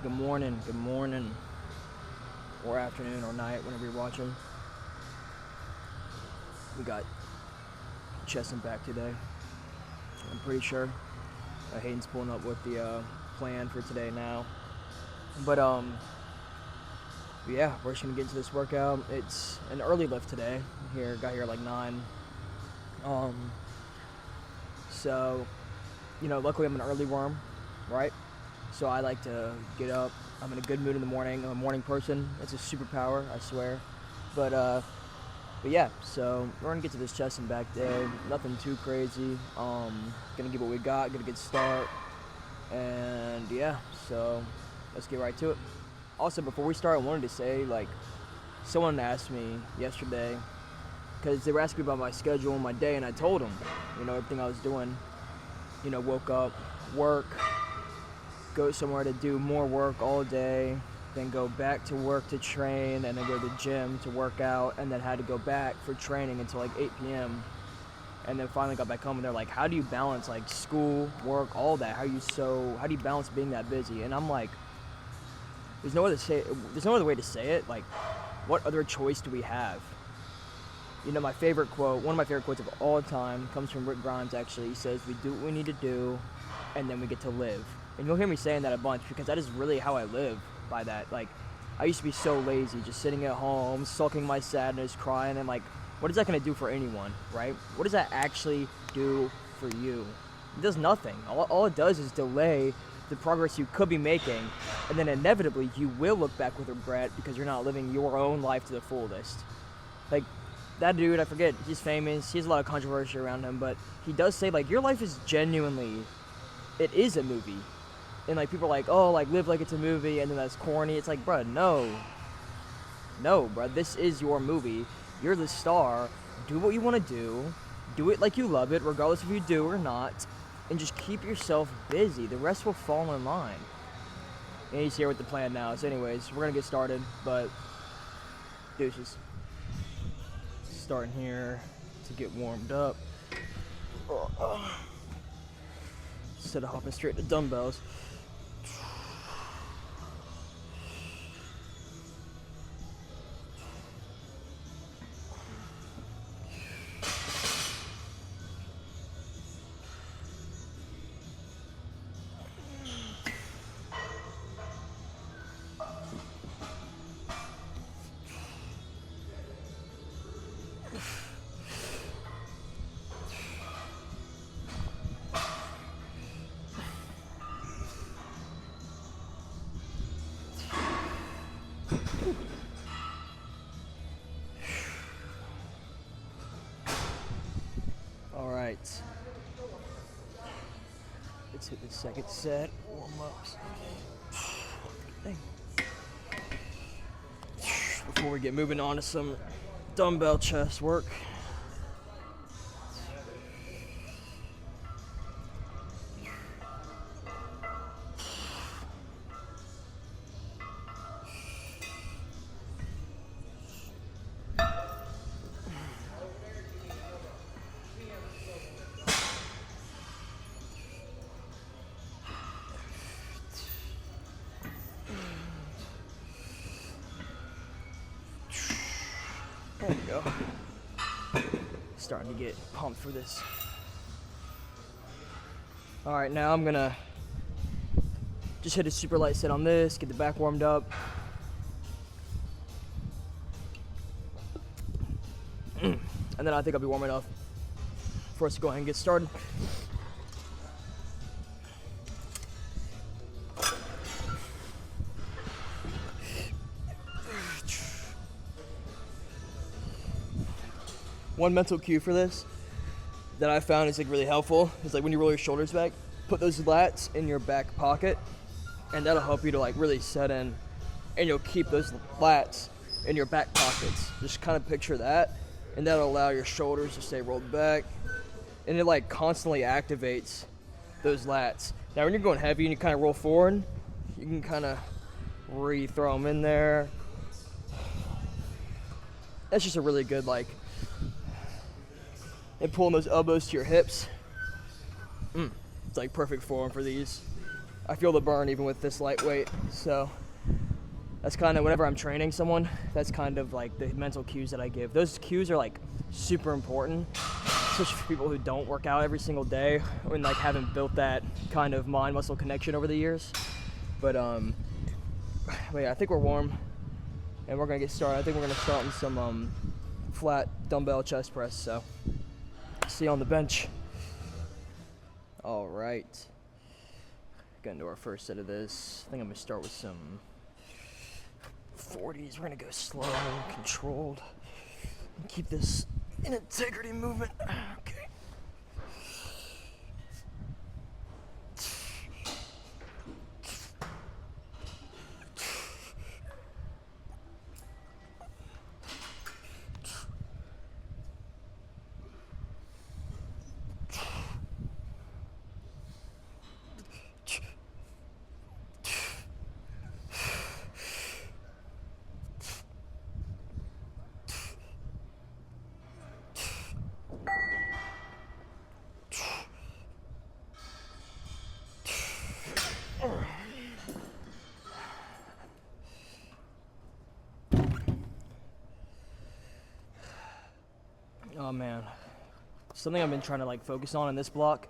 Good morning, or afternoon, or night, whenever you're watching. We got chest and back today. I'm pretty sure. Hayden's pulling up with the plan for today now. But yeah, we're just gonna get into this workout. It's an early lift today. Got here like 9. So, luckily I'm an early worm, right? So I like to get up. I'm in a good mood in the morning. I'm a morning person. It's a superpower, I swear. But yeah, so we're gonna get to this chest and back day. Nothing too crazy. Gonna give what we got, get a good start. And yeah, so let's get right to it. Also, before we start, I wanted to say, someone asked me yesterday, because they were asking me about my schedule and my day, and I told them, everything I was doing. Woke up, work, go somewhere to do more work all day, then go back to work to train, and then go to the gym to work out, and then had to go back for training until 8 p.m. And then finally got back home, and they're like, how do you balance school, work, all that? How do you balance being that busy? And I'm like, there's no other way to say it. What other choice do we have? My favorite quote, one of my favorite quotes of all time, comes from Rick Grimes, actually. He says, we do what we need to do, and then we get to live. And you'll hear me saying that a bunch, because that is really how I live by that. I used to be so lazy, just sitting at home, sulking my sadness, crying, and what is that going to do for anyone, right? What does that actually do for you? It does nothing. All it does is delay the progress you could be making, and then inevitably you will look back with regret because you're not living your own life to the fullest. That dude, I forget, he's famous, he has a lot of controversy around him, but he does say, your life is genuinely, it is a movie. And people are like, oh, live like it's a movie, and then that's corny. It's bruh, no, bruh, this is your movie. You're the star. Do what you want to do it like you love it, regardless if you do or not, and just keep yourself busy. The rest will fall in line. And he's here with the plan now. So anyways, we're gonna get started, but deuces. Starting here to get warmed up. Instead of hopping straight to dumbbells. Alright, let's hit the second set, warm-ups. Before we get moving on to some dumbbell chest work. There we go. Starting to get pumped for this. Alright, now I'm gonna just hit a super light set on this, get the back warmed up. And then I think I'll be warm enough for us to go ahead and get started. One mental cue for this that I found is really helpful is when you roll your shoulders back, put those lats in your back pocket, and that'll help you to really set in, and you'll keep those lats in your back pockets. Just kind of picture that, and that'll allow your shoulders to stay rolled back, and it constantly activates those lats. Now when you're going heavy and you kind of roll forward, you can kind of re-throw them in there. That's just a really good and pulling those elbows to your hips. It's perfect form for these. I feel the burn even with this lightweight. So that's kind of, whenever I'm training someone, that's kind of like the mental cues that I give. Those cues are like super important, especially for people who don't work out every single day and like haven't built that kind of mind-muscle connection over the years. But yeah, I think we're warm and we're gonna get started. I think we're gonna start with some flat dumbbell chest press. So see you on the bench. All right, getting to our first set of this. I think I'm gonna start with some 40s. We're gonna go slow, controlled, and keep this in integrity movement. Okay. Oh man, something I've been trying to like focus on in this block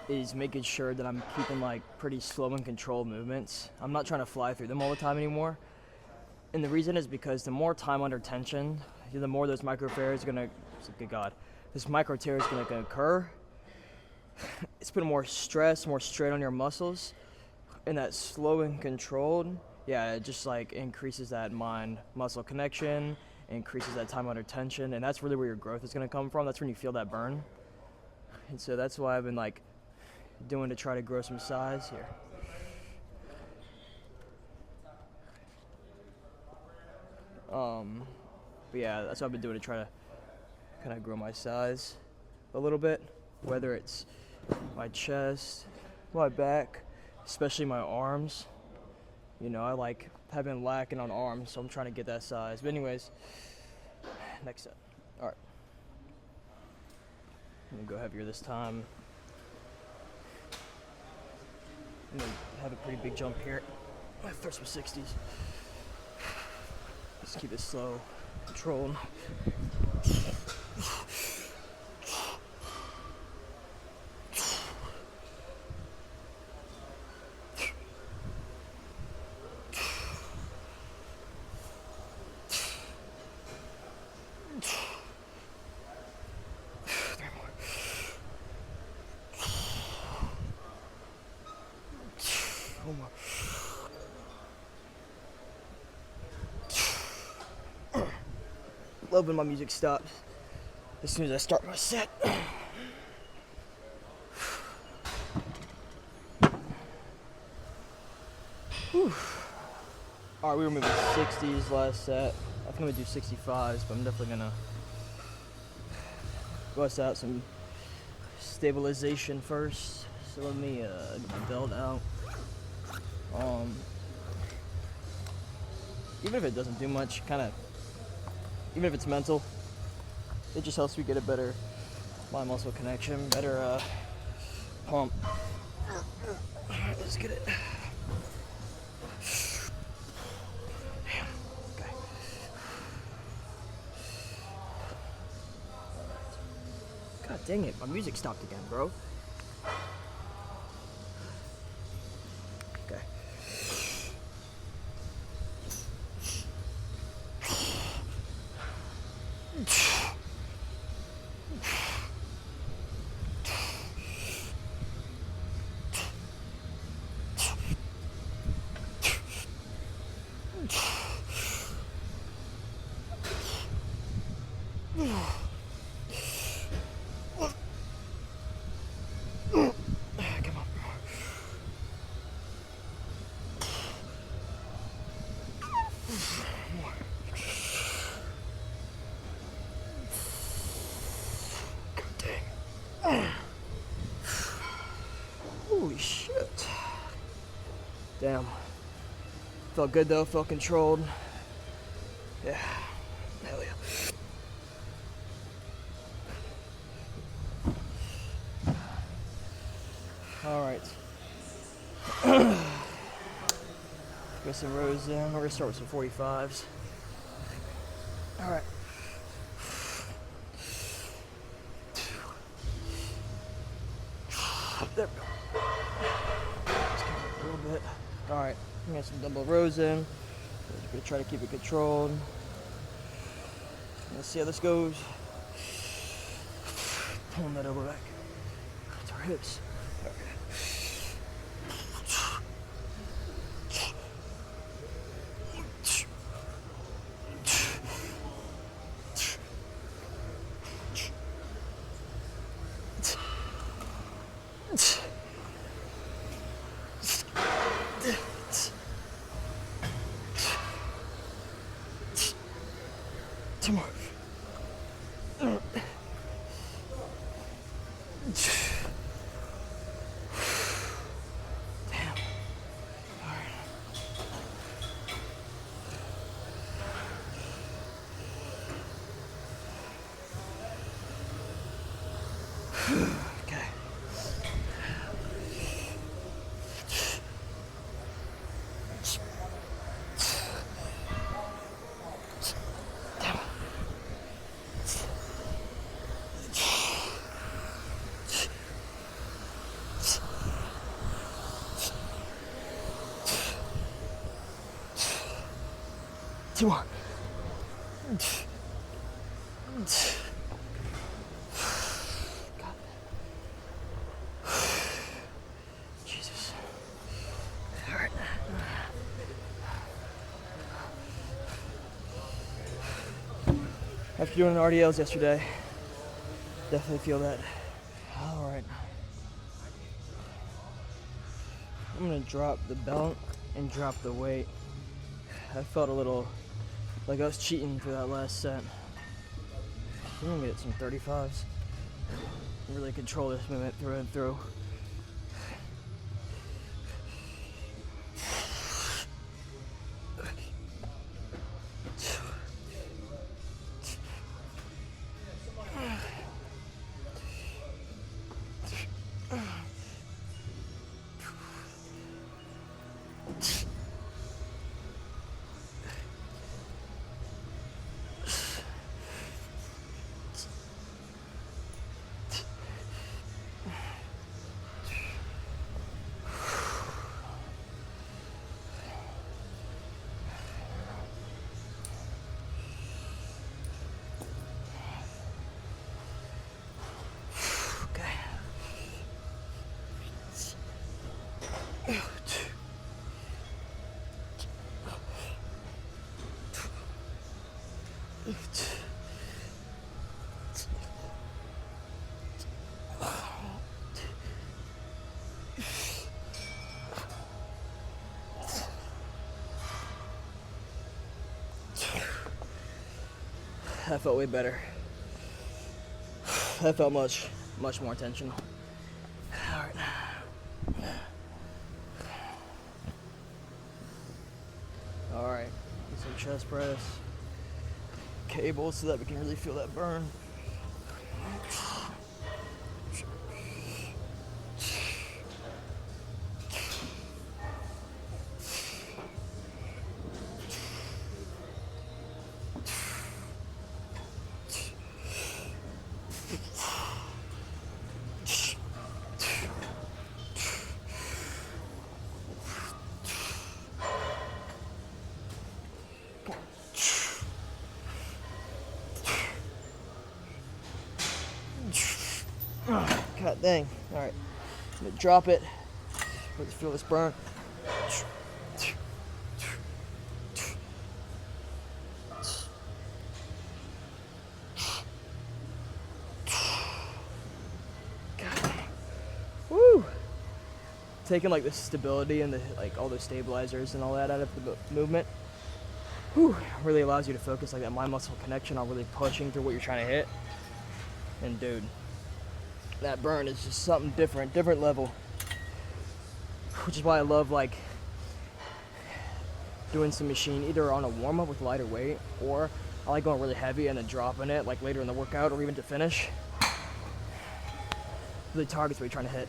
is making sure that I'm keeping like pretty slow and controlled movements. I'm not trying to fly through them all the time anymore. And the reason is because the more time under tension, the more those micro tears are gonna, good God, this micro tear is gonna occur. It's putting more stress, more strain on your muscles. And that slow and controlled, yeah, it just like increases that mind-muscle connection, increases that time under tension, and that's really where your growth is going to come from. That's when you feel that burn. And so that's why I've been like doing to try to grow some size here. But yeah, that's what I've been doing to try to kind of grow my size a little bit, whether it's my chest, my back, especially my arms. You know, have been lacking on arms, so I'm trying to get that size. But anyways, next set. All right. I'm gonna go heavier this time. I'm gonna have a pretty big jump here. First with 60s. Let's keep it slow, controlled. Love when my music stops as soon as I start my set. Alright, we were moving 60s last set. I think I'm gonna do 65s, but I'm definitely gonna bust out some stabilization first. So let me get my belt out. Even if it doesn't do much, even if it's mental, it just helps me get a better mind muscle connection, better pump. Let's get it. Okay. God dang it, my music stopped again, bro. Okay. Holy shit. Damn. Felt good though, felt controlled. Yeah. Hell yeah. Alright. Get some rows in. We're gonna start with some 45s. All right. There we go. Just count a little bit. All right. I'm gonna get some dumbbell rows in. We're gonna try to keep it controlled. Let's see how this goes. Pulling that elbow back. That's our hips. All right. Two more. Damn. All right. Okay. Two more. God. Jesus. All right. After doing RDLs yesterday, definitely feel that. All right. I'm gonna drop the belt and drop the weight. I felt a little like I was cheating for that last set. I'm gonna get some 35s. Really control this movement through and through. That felt way better. That felt much more intentional. All right. All right. Some chest press. Cables so that we can really feel that burn. God dang. Alright. I'm gonna drop it. Let's feel this burn. God dang. Woo! Taking like the stability and the like all the stabilizers and all that out of the movement. Whew, really allows you to focus like that mind muscle connection on really pushing through what you're trying to hit. And dude, that burn is just something different level. Which is why I love like doing some machine either on a warm-up with lighter weight, or I like going really heavy and then dropping it like later in the workout or even to finish. Really targets what you're trying to hit.